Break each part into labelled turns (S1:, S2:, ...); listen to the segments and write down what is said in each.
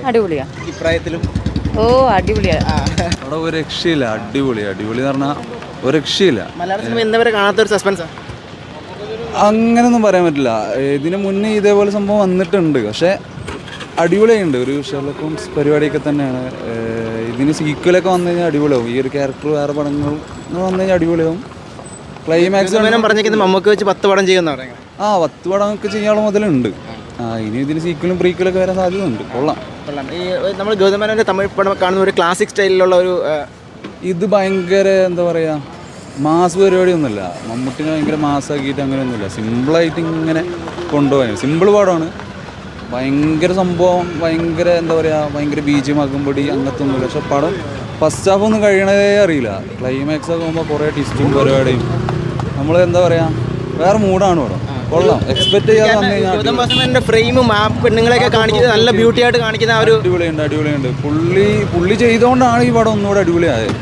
S1: അടിപൊളിയാ.
S2: ഇപ്രായത്തിലും
S1: അടിപൊളിയാ.
S3: അവിടെ ഒരു രക്ഷയില്ല. അടിപൊളി എന്ന് പറഞ്ഞാൽ ഒരു രക്ഷയില്ല.
S2: മലയാള സിനിമ ഇന്നവരെ കാണാത്തൊരു സസ്പെൻസാ.
S3: അങ്ങനെയൊന്നും പറയാൻ പറ്റില്ല. ഇതിന് മുന്നേ ഇതേപോലെ സംഭവം വന്നിട്ടുണ്ട്. പക്ഷേ അടിപൊളിയുണ്ട്. ഒരു ഷെർലക് ഹോംസ് പരിപാടിയൊക്കെ തന്നെയാണ്. ഇതിന് സീക്വലൊക്കെ വന്നു കഴിഞ്ഞാൽ അടിപൊളിയാവും. ഈ ഒരു ക്യാരക്ടർ വേറെ പടങ്ങളും വന്നു കഴിഞ്ഞാൽ അടിപൊളിയാവും. ക്ലൈമാക്സ്
S2: പറഞ്ഞിരിക്കുന്നത് മമ്മൂക്ക് വെച്ച് 10 പടം ചെയ്യുന്ന പറയുന്നത്.
S3: 10 പടമൊക്കെ ചെയ്യാനുള്ള മുതലുണ്ട്. ഇനി ഇതിന് സീക്വലും പ്രീക്വലൊക്കെ വരാൻ സാധ്യതയുണ്ട്. കൊള്ളാം.
S2: ഈ നമ്മൾ ഗൗതം മേനോൻ്റെ തമിഴ് പടം കാണുന്ന ഒരു ക്ലാസിക് സ്റ്റൈലിലുള്ള ഒരു
S3: ഇത് ഭയങ്കര എന്താ പറയുക, മാസ് പരിപാടിയൊന്നുമില്ല. മമ്മൂട്ടിനെ ഭയങ്കര മാസ്സാക്കിയിട്ട് അങ്ങനെയൊന്നുമില്ല. സിമ്പിളായിട്ട് ഇങ്ങനെ കൊണ്ടുപോകാൻ സിമ്പിൾ പടമാണ്. ഭയങ്കര സംഭവം, ഭയങ്കര എന്താ പറയുക, ഭയങ്കര ബീജമാക്കുമ്പടി അങ്ങനത്തെ ഒന്നുമില്ല. പക്ഷെ പടം ഫസ്റ്റ് ഹാഫ് ഒന്നും കഴിയണതേ അറിയില്ല. ക്ലൈമാക്സ് ഒക്കെ ആകുമ്പോൾ കുറേ ട്വിസ്റ്റും പരിപാടിയും നമ്മൾ എന്താ പറയുക, വേറെ മൂഡാണ് പടം. കൊള്ളാം. എക്സ്പെക്ട് ചെയ്യാതെ വന്നു കഴിഞ്ഞാൽ
S2: ഫ്രെയിമും ആ പെണ്ണുങ്ങളെയൊക്കെ കാണിക്കുന്നത് നല്ല ബ്യൂട്ടി ആയിട്ട് കാണിക്കുന്ന ഒരു
S3: അടിപൊളിയുണ്ട്. പുള്ളി ചെയ്തുകൊണ്ടാണ് ഈ പടം ഒന്നുകൂടെ അടിപൊളിയായത്.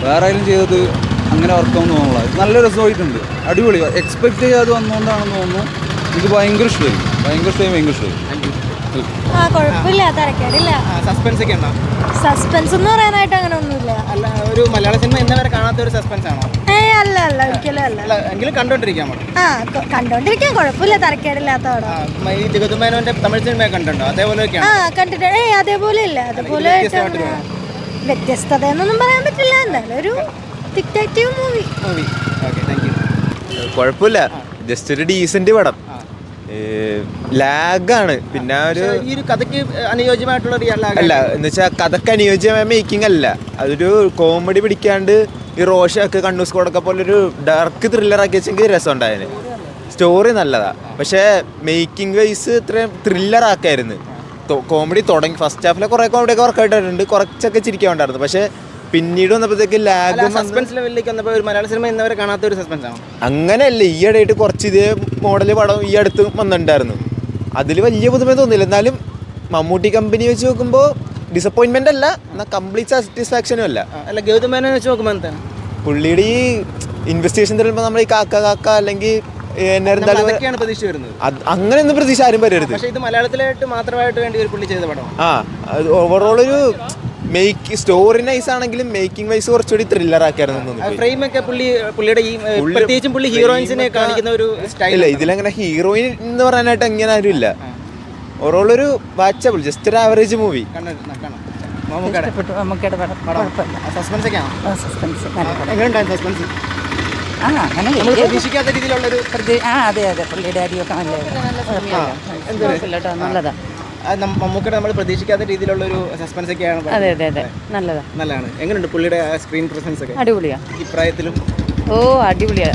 S3: വേറെ ആയാലും ചെയ്തത് അങ്ങനെ വർക്കാവുന്ന തോന്നുന്നില്ല. ഇത് നല്ല രസമായിട്ടുണ്ട്. അടിപൊളി. എക്സ്പെക്ട് ചെയ്യാതെ വന്നുകൊണ്ടാണെന്ന് തോന്നുന്നു. ഇത് ഭയങ്കര ഇഷ്ടമായി.
S4: കുഴപ്പമില്ല, തരക്കേടില്ല.
S2: സസ്പെൻസ് ഒക്കെ ഉണ്ടോ?
S4: സസ്പെൻസ് എന്ന് പറയാനായിട്ട് അങ്ങനെ ഒന്നുമില്ല.
S2: അല്ല, ഒരു മലയാള സിനിമ ഇന്നവരെ കാണാത്ത ഒരു സസ്പെൻസ് ആണോ?
S4: അല്ല ഒരിക്കലും അല്ല.
S2: എങ്കിലും കണ്ടോണ്ടിരിക്കാൻ
S4: കണ്ടോണ്ടിരിക്കാൻ കുഴപ്പമില്ല, തരക്കേടില്ലാത്ത പടം.
S2: ഈ ഗൗതം മേനോന്റെ തമിഴ് സിനിമ കണ്ടിട്ടുണ്ടോ?
S4: കണ്ടിട്ടുണ്ട്. അതേപോലെ ഇല്ല. അതുപോലെ വ്യത്യസ്തത എന്നൊന്നും പറയാൻ പറ്റില്ല. എന്തായാലും ഒരു ഡിറ്റക്റ്റീവ് മൂവി.
S5: കുഴപ്പമില്ല, ജസ്റ്റ് ഒരു ഡീസന്റ് പടം. ലാഗാണ്. പിന്നെ ഒരു
S2: കഥയ്ക്ക് അനുയോജ്യമായിട്ടുള്ള
S5: അല്ല എന്ന് വെച്ചാൽ കഥക്ക് അനുയോജ്യമായ മേക്കിംഗ് അല്ല. അതൊരു കോമഡി പിടിക്കാണ്ട് ഈ റോഷൊക്കെ കണ്ണൂർ സ്കോഡൊക്കെ പോലെ ഒരു ഡാർക്ക് ത്രില്ലറാക്കി വെച്ചെങ്കിൽ രസം ഉണ്ടായേനെ. സ്റ്റോറി നല്ലതാ, പക്ഷേ മേക്കിംഗ് വൈസ് ഇത്രയും ത്രില്ലറാക്കായിരുന്നു. കോമഡി തുടങ്ങി ഫസ്റ്റ് ഹാഫിലെ കുറേ കോമഡിയൊക്കെ വർക്കായിട്ടുണ്ട്, കുറച്ചൊക്കെ ചിരിക്കാനുണ്ടായിരുന്നു. പക്ഷേ പിന്നീട് വന്നപ്പോഴത്തേക്ക് ലാഗ്
S2: സസ്പെൻസ് ലെവലിലേക്ക് വന്നപ്പോൾ ഒരു മലയാള സിനിമ ഇന്നവരെ കാണാത്ത ഒരു സസ്പെൻസ് ആണ്.
S5: അങ്ങനെയല്ല, ഈ ഇടയായിട്ട് കുറച്ച് ഇതേ മോഡൽ പടം ഈ അടുത്ത് വന്നിട്ടുണ്ടായിരുന്നു. അതിൽ വലിയ പുതുമ തോന്നില്ല. എന്നാലും മമ്മൂട്ടി കമ്പനി വെച്ച് നോക്കുമ്പോൾ ഡിസപ്പോയിൻമെന്റ് അല്ല, എന്നാൽ കംപ്ലീറ്റ് സാറ്റിസ്ഫാക്ഷനും അല്ല.
S2: ഗൗതം മേനോനെ വെച്ച് നോക്കുമ്പോൾ എന്താണ്
S5: പുള്ളിയുടെ ഈ ഇൻവെസ്റ്റിഗേഷൻ തരുമ്പോൾ നമ്മൾ ഈ കാക്ക അല്ലെങ്കിൽ
S2: പ്രതീക്ഷ വരുന്നത്.
S5: അങ്ങനെയൊന്നും പ്രതീക്ഷ ആരും വരരുത്.
S2: പക്ഷേ ഇത് മലയാളത്തിലായിട്ട് മാത്രമായിട്ട് വേണ്ടി ഒരു പുള്ളി ചെയ്ത പടം.
S5: ഓവറോൾ ഒരു സ്റ്റോറി നൈസ് ആണെങ്കിലും മേക്കിംഗ് വൈസ് കുറച്ചുകൂടി ത്രില്ലർ ആക്കായിരുന്നു.
S2: പുള്ളിയുടെ ഈ പ്രത്യേകിച്ചും പുള്ളി ഹീറോയിൻസിനെ കാണിക്കുന്ന ഒരു സ്റ്റൈൽ.
S5: ഇതിലങ്ങനെ ഹീറോയിൻ എന്ന് പറയാനായിട്ട് അങ്ങനെ ആരും ഇല്ല. ഓവറോൾ ഒരു വാച്ചബിൾ, ജസ്റ്റ് ഒരു ആവറേജ് മൂവി.
S2: പ്രതീക്ഷിക്കാത്ത രീതിയിലുള്ളൊരു
S1: അതെ പുള്ളിയുടെ അടിയൊക്കെ നല്ലതാ.
S2: മമ്മൂക്കയുടെ നമ്മൾ പ്രതീക്ഷിക്കാത്ത രീതിയിലുള്ളൊരു സസ്പെൻസ് ഒക്കെയാണ്.
S1: അതെ
S2: നല്ലതാണ്. എങ്ങനെയുണ്ട് പുള്ളിയുടെ സ്ക്രീൻ പ്രസൻസ് ഒക്കെ?
S1: അടിപൊളിയാ.
S2: ഇപ്രായത്തിലും
S1: അടിപൊളിയാ.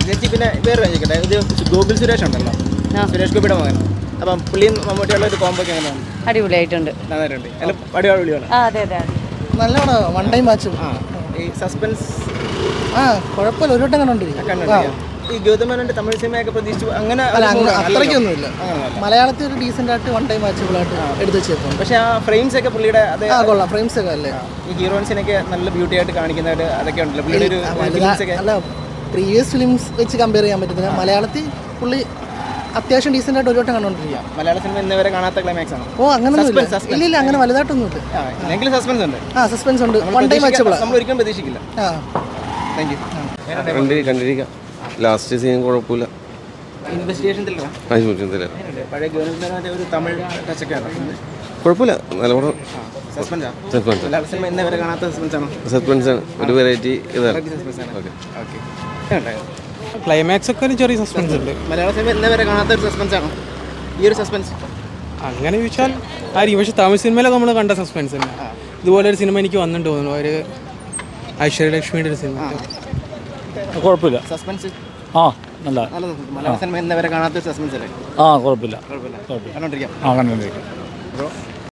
S2: ചേച്ചി പിന്നെ വേറെ ചോദിക്കട്ടെ, ഇത് ഗോകുൽ സുരേഷ് ഉണ്ടല്ലോ, സുരേഷ് ഗോപിയുടെ മകൻ. അപ്പം പുള്ളിയും മമ്മൂട്ടിയുള്ള ഒരു കോംബോ ഒക്കെ എങ്ങനെയാണ്?
S1: അടിപൊളിയായിട്ടുണ്ട്.
S2: നന്നായിട്ടുണ്ട്. അടിപൊളിയാണ്.
S1: അതെ
S6: നല്ലതാണ്. One time watch.
S2: ഈ സസ്പെൻസ്
S6: കുഴപ്പമില്ല, ഒരു വട്ടം കണ്ടോണ്ടിരിക്കും.
S2: ഈ ഗൗതം മേനോന്റെ തമിഴ് സിനിമയൊക്കെ പ്രതീക്ഷിച്ചു അങ്ങനെ
S6: അത്രയ്ക്കൊന്നുമില്ല. മലയാളത്തിൽ ഒരു ഡീസന്റ് ആയിട്ട് വൺ ടൈം വാച്ചബിളായിട്ട് എടുത്ത് വെച്ചേക്കും.
S2: പക്ഷേ ആ ഫ്രെയിംസ് ഒക്കെ പുള്ളിയുടെ
S6: കൊള്ളാം. ഫ്രെയിംസ് ഒക്കെ അല്ലേ,
S2: ഈ ഹീറോയിൻസിനൊക്കെ നല്ല ബ്യൂട്ടി ആയിട്ട് കാണിക്കുന്നവര് അതൊക്കെ ഉണ്ടല്ലോ പുള്ളിയുടെ
S6: അല്ല, പ്രീവിയസ് ഫിലിംസ് വെച്ച് കമ്പയർ ചെയ്യാൻ പറ്റത്തില്ല. മലയാളത്തിൽ പുള്ളി അത്യാവശ്യം ഡീസന്റ് ആയിട്ട് ഒരു വട്ടം കണ്ടോണ്ടിരിക്കുക.
S2: മലയാള സിനിമ ഇന്നവരെ കാണാത്ത ക്ലൈമാക്സ് ആണ്.
S6: അങ്ങനെ ഇല്ല, അങ്ങനെ വലുതായിട്ടൊന്നുമില്ല.
S2: സസ്പെൻസ് ഉണ്ട്.
S6: സസ്പെൻസ് ഉണ്ട്. വൺ ടൈം വാച്ചബിളാ.
S2: നമ്മൾ ഒരിക്കലും പ്രതീക്ഷിക്കില്ല. Thank you.
S7: കണ്ടിരിക്കാം. ലാസ്റ്റ് സീൻ കുഴപ്പമില്ല.
S2: ഇൻവെസ്റ്റിഗേഷൻ പഴയ ഗവൺമെന്റ് ഒരു തമിഴ് ടച്ചൊക്കെയാണ്.
S7: കുഴപ്പമില്ല, നല്ല പടം.
S2: മലയാള സിനിമ ഇന്നവരെ കാണാത്ത
S7: സസ്പെൻസ് ആണ്. ഒരു വെറൈറ്റി ഇതാണ്.
S8: ക്ലൈമാക്സ് ഒക്കെ ഒരു ചെറിയ സസ്പെൻസ് ഉണ്ട്.
S2: മലയാള സിനിമ ഇന്നവരെ കാണാത്ത ഒരു സസ്പെൻസ് ആണോ ഈ ഒരു സസ്പെൻസ്?
S8: അങ്ങനെ ചോദിച്ചാൽ ആയിരിക്കും. പക്ഷെ തമിഴ് സിനിമയിലൊക്കെ നമ്മൾ കണ്ട സസ്പെൻസ് തന്നെ. ഇതുപോലെ ഒരു സിനിമ എനിക്ക് വന്നിട്ട് തോന്നുന്നു, ഒരു ഐശ്വര്യലക്ഷ്മിയുടെ ഒരു സിനിമ.
S9: കുഴപ്പമില്ല.
S2: സസ്പെൻസ്
S9: നല്ല
S2: മലയാള സിനിമ ഇന്നവരെ കാണാത്ത സസ്പെൻസ് അല്ലേ?
S9: കുഴപ്പമില്ല.
S2: കണ്ടോണ്ടിരിക്കാം.
S9: കണ്ടോണ്ടിരിക്കാം.